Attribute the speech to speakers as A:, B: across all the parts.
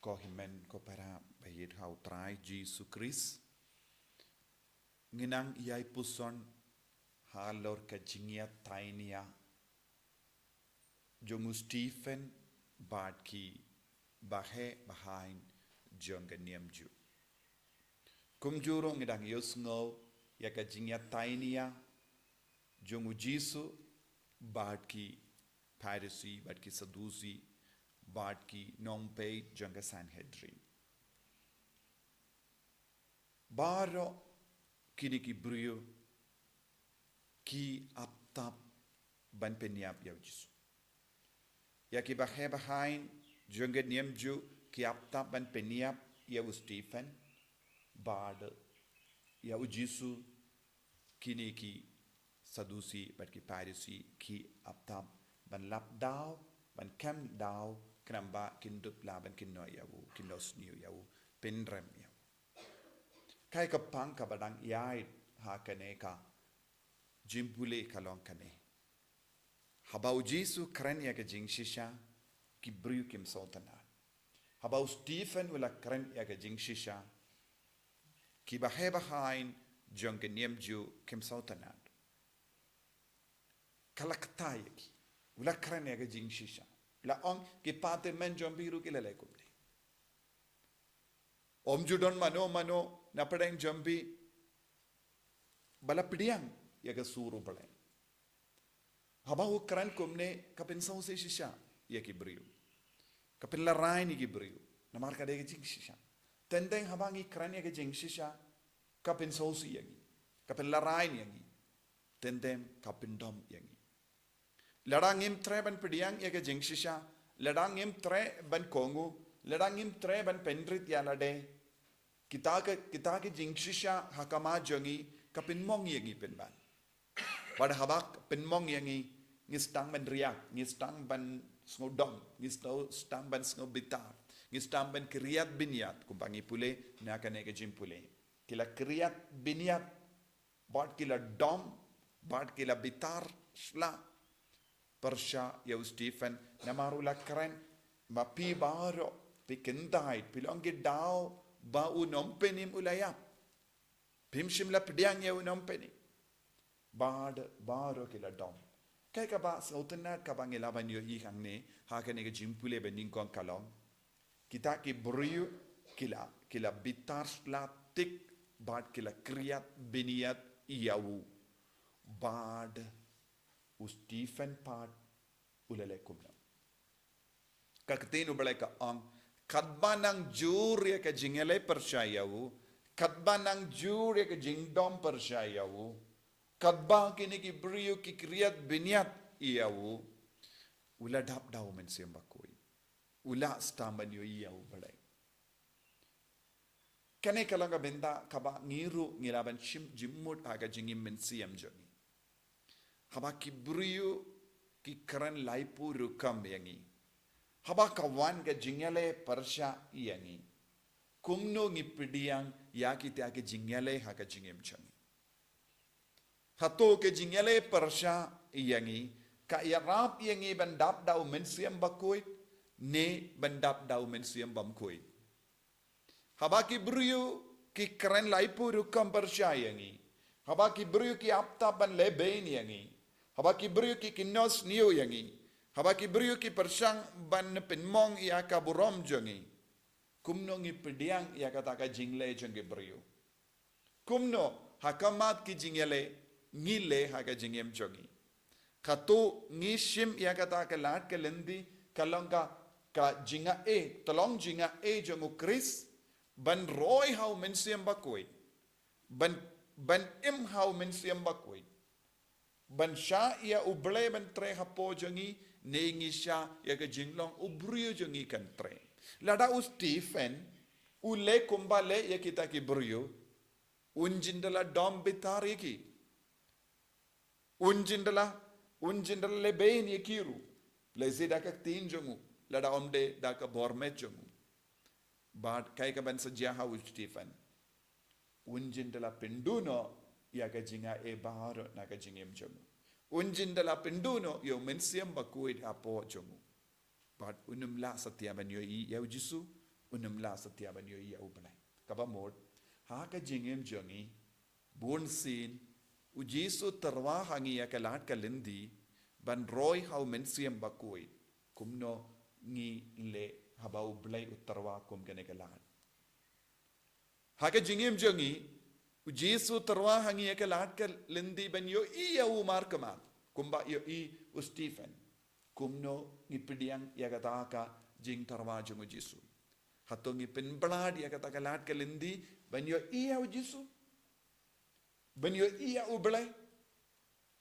A: Kohimen ko para bayid hau try Jesus Christ. Nginang iyay puson halor ka jingya tainia. Jongu Stephen Badki bahe bahain jonga niamju. Kumjuro ngidang yusngo ya ka jingya tainia. Jongu Jisu Badki Pharisee Badki Sadducee Badki Nompay jonga Sanhedrin. Baro kini ki brio ki aptap ban penyap yaw Jisu. Ya ki bahe bahain jonga niamju ki aptap ban penyap yaw Stephen bad yaw Jisu kini ki Sadducee Badki Pharisee ki aptap ban lap daw ban kem daw kenamba kindup la ban kinno yaw kinnos niu yaw penrem yaw. Kai kapang kabadang yai ha kane ka jimpule kalong kane. Habau Jisu keren ya ke jing shisha ki briu kim sultanat. Habau Stephen wala keren ya ke jing shisha ki bahe bahain jong ke niemju kim sultanat. Kalakta ya ki wala keren ya ke jing shisha. La ong ki pate men jong biru ki lele kumle. Om judon mano na padang jambi bala pidiang ya ke suru balen. Habau keren kumne kapin sau se shisha ya ki briu. Kapin la rai ni ki briu. Namar ka de ke jing shisha. Tendeng habangi keren ya ke jing shisha kapin sau si yangi. Kapin la rai ni yangi. Tendem kapin dom yangi. Ladang im tre ban pidiang ya ke jing shisha. Ladang im tre ban kongu. Ladang im tre ban pendrit ya lade. Kita ke jing shisha hakama jongi kapin mong yangi penban. Pada habak penmong yangi ngistang ban riak, ngistang ban sngodong, ngistang ban snobitar, ngistang ban kriat binyat kumpangi pule na kane ke jim pule. Kila kriat binyat bad kila dom, bad kila bitar shla persya ya Stephen namarula keren mapi baro pikendai pilongi dao ba unompenim ulayap. Pimshim la pediang ya unompenim. Baro kila dom. Kaya ka ba sa utanat ka bang ilaban yo ihang ni haka ni ka jimpule bening kong kalong. Kita ki buriyo kila bitar slatik bad kila kriyat biniyat iyawu. Bad u Stephen part ulale kumna. Kakatino balay ka ang kadba ng jurya ka jingale persyayawu. Kadba ng jurya ka jingdom persyayawu. Kadba kini ki brio ki kriyat binyat iyawu. Ula dap daw men siyambakoi. Ula stamban yo iyawu balay. Kane kalanga benda kaba ngiru ngiraban jimmut aga jingim men siyam jogi. Haba ki brio ki keren laipu rukam yangi. Haba kawan ka jingale persya yangi. Kumno ngipidiyang yakiti aga jingale haga jingim changi. Hato ke jingale persya yangi ka yarap yangi bandap daw mensiam bakoi ne bandap daw mensiam bamkoi. Habaki brio ki keren laipu rukam persya yangi. Habaki brio ki apta ban leben yangi. Habaki brio ki kinos niyo yangi. Habaki brio ki persyang ban penmong ya kaburom jangi. Kumno ngi pediang ya kataka jingle jangi brio. Kumno hakamat ki jingale ngile haga jingem jogi. Kato ngishim ya kata ke lat ke lendi kalong ka jinga tolong jinga jongu Chris ban roy hau mensiam bakoi. Ban im hau mensiam bakoi. Ban sha ya uble ban tre hapo jongi ne ngisha ya ke jinglong ubrio jongi kan tre. Lada u Stephen ule kumbale ya kita ki brio unjindala dom bitar yaki. Unjindala leben ye kiru. Lezi daka tin jongu. Lada omde daka bormet jongu. But kaya ka ban sa jaha u Stephen. Unjindala penduno ya ka jinga baharo na ka jingem jongu. Unjindala penduno yo mensiam bakuid apo jongu. But unumla satiaban yo i yaw Jisu unumla satya ban yo iya ublay kaba mod ha ka jingem jongi bon sin u Jesu terwa hangi ya kalat kalindi ban roy how men siem bakoi kumno ngi le haba ublay utarwa kum kane kalat ha ka jingem jongi u Jesu terwa hangi ya kalat kalindi ban yo iya u markama kumba yo i u Stephen kumno ngi pidiang ya kataka jing terwa jongu Jesu hatongi penblad ya kata kalat kalindi ban yo iya u Jesu ban yo iya u blay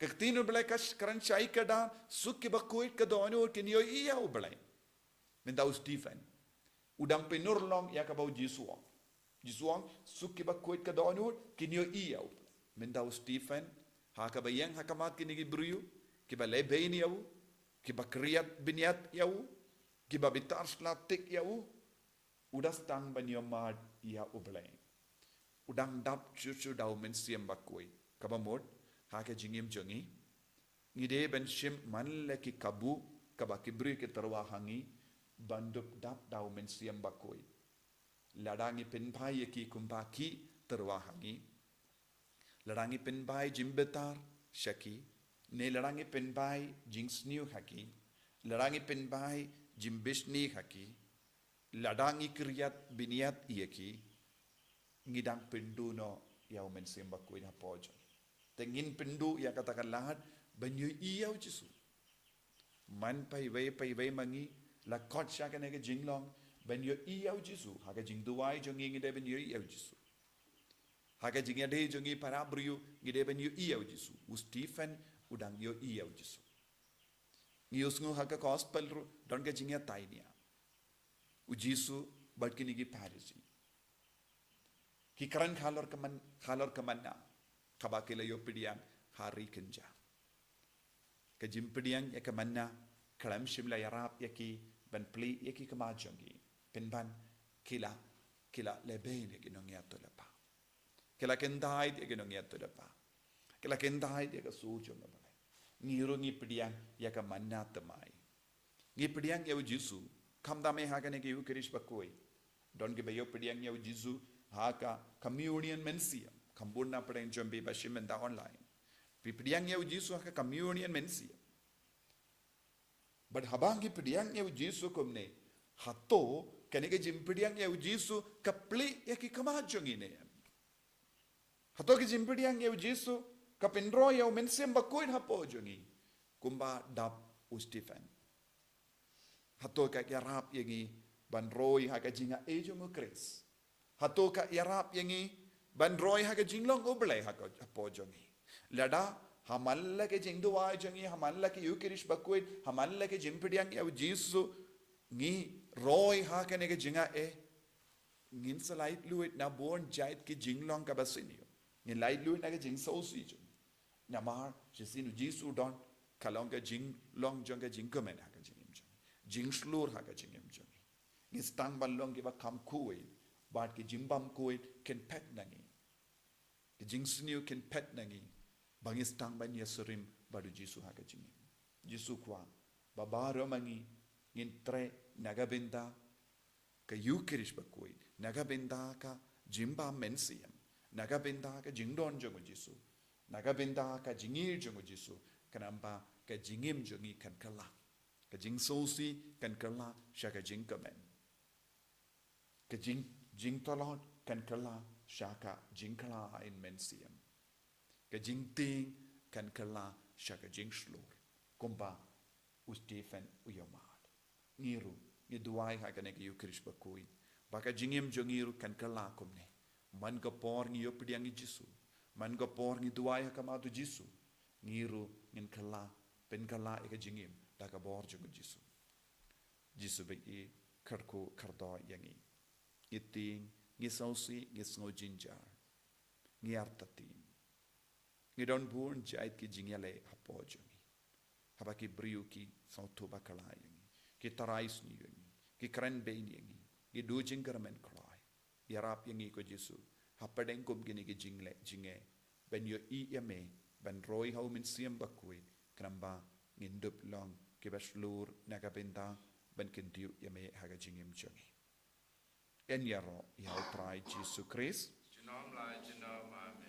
A: kaktino blay kas karan chai kada sukki bakoit ka dono kin yo iya u blay menda u Stephen udang penurlong ya ka bau Jesu sukki bakoit ka dono kin yo iya u menda u Stephen ha ka bayang ha kamat kin gi bruyu ki ba le bein ya u ki ba kriyat binyat ya u ki ba bitar slatik ya u udah stang ban yo mad ya u blay udang dap chuchu dau men siem bakoi kaba mod ha ke jingim jongi ngide ben shim man le ki kabu kaba kibri ke tarwa hangi bandup dap dau men siem bakoi ladangi pen bhai ki kumba ki tarwa hangi ladangi pen bhai jimbetar shaki ne ladangi pen bhai jingsniu haki ladangi pen bhai jimbishni haki ladangi kriyat biniat ieki ngidang pindu no yaw men semba ko ina pojo tengin pindu ya katakan lahat banyu iyaw Jesu man pai wei mangi la kot sha kan ke jinglong banyu iyaw Jesu haga jingduai jongi ngide banyu iyaw Jesu haga jingade jongi para briu ngide banyu iyaw Jesu u Stephen udang yo iyaw Jesu ngiusngu haga gospel ru don ke jingya tainia u Jesu badkini gi parisi hikaran khalor kemanna kabakila yo pidiang hari kenja kejim pidiang ya kemanna kalam shimla yarap yaki ban pli yaki kemajongi penban kila lebene ginong ya tolapa kila kendai dia ginong ya tolapa kila kendai dia ka sujo ngabale ngiro ngi pidiang ya kemanna temai ngi pidiang ya Jesu kamdame hagane ki ukirish bakoi don ge bayo pidiang ya Jesu haka communion mensia kambuna paren jombe bashimenda online pipidiang ya Jesu haka communion mensia but habangi pidiang ya Jesu komne hato kanege jimpidiang ya Jesu kapli ya ki kamajong ine hato ki jimpidiang ya Jesu kapendro ya mensem bakoin hapo jongi kumba dap u Stephen hato ka yarap yengi banroi haka jinga ejongo kres hato ka yarap yengi bandroi ha ke jinglong oblai ha ka pojongi lada hamalla ke jingdu wa jongi hamalla ke yukirish bakwet hamalla ke jimpidiang ya Jesu ngi roi ha ke ne ke jinga e ngin salait luit na born jait ke jinglong ka basinio ni light luit na ke jing so si jo na mar jesinu Jesu don kalong ke jinglong jong ke jingkomen ha ke jingim jong jing slur ha ke jingim jong ni stang balong ke ba kam kuwe but ke jimbam koi ken pet nangi ke jingsniu ken pet nangi bangistang ban yasurim badu Jesu ha ke jingi Jesu kwa babaro mangi ngintre nagabenda ke yukirish bakoi nagabenda ka jimbam mensiam nagabenda ka jingdon jongo Jesu nagabenda ka jingir jongo Jesu kanamba ka jingim jongi kan kala ka jingsosi kan kala shaka jingkamen ka jing tolot kan kala shaka jing kala in mensiam ka jing ting kan kala shaka jing slur kumba u Stephen u yomad ngiru ni duai ha kan ke yukrish bakoi baka jingim jongiru kan kala kumne man ga por ni yopidiang Jesu man ga por ni duai ha kamatu Jesu ngiru ngin kala pen kala e ka jingim daga bor jongo Jesu be e karko kardo yangi iting ngi sausi ngi sngo jinjar ngi artatin ngi don burn jait ki jingyale hapojongi habaki briu ki sauto bakala yangi ki tarais ni yangi ki kran bein yangi ki do jingarmen cry yarap yangi ko Jesu hapadeng kum gini ki jinge ben yo I yame ben roy hau min siam bakui kramba ngindup long ki baslur nagabenda ben kintiu yame haga jingim jongi en yaro yau prai Jesu Christ
B: ကျွန်တော်မလားကျွန်တော်ပါမယ်